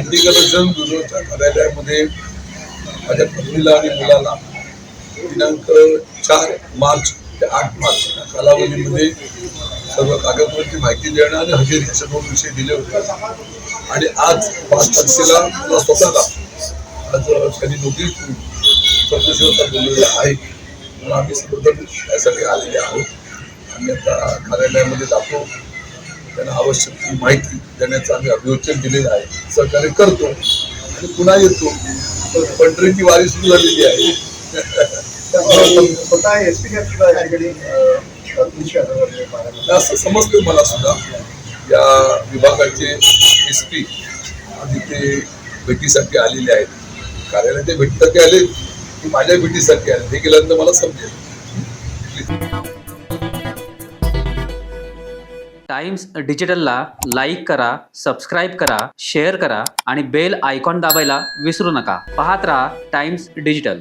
Anti corruption ब्युरोच्या कार्यालयामध्ये माझ्या पत्नीला आणि मुलाला दिनांक 4 मार्च ते 8 मार्च या कालावधीमध्ये सर्व कागदपत्रांची माहिती देणं आणि हजेरी असे 2 विषय दिले होते. आणि आज 5 तारखेला मला स्वतःला आज त्यांनी नोटीस चौकशीवरचा बोललेला आहे. म्हणून आम्ही सर्वजण त्यासाठी आलेले आहोत. आम्ही आता कार्यालयामध्ये जातो, त्यांना आवश्यक ती माहिती देण्याचं आम्ही अभिवचन दिलेलं आहे, सहकार्य करतो आणि पुन्हा येतो. पंढरीची वारी सुरू झालेली आहे. असं समजतं मला सुद्धा. या विभागाचे SP तिथे भेटीसाठी आलेले आहेत. कार्यालयाच्या भेटीसाठी आले की माझ्या भेटीसाठी आले हे गेल्यानंतर मला समजेल. टाइम्स डिजिटलला लाईक करा, सबस्क्राईब करा, शेअर करा आणि बेल आयकॉन दाबायला विसरू नका. पाहत रहा टाइम्स डिजिटल.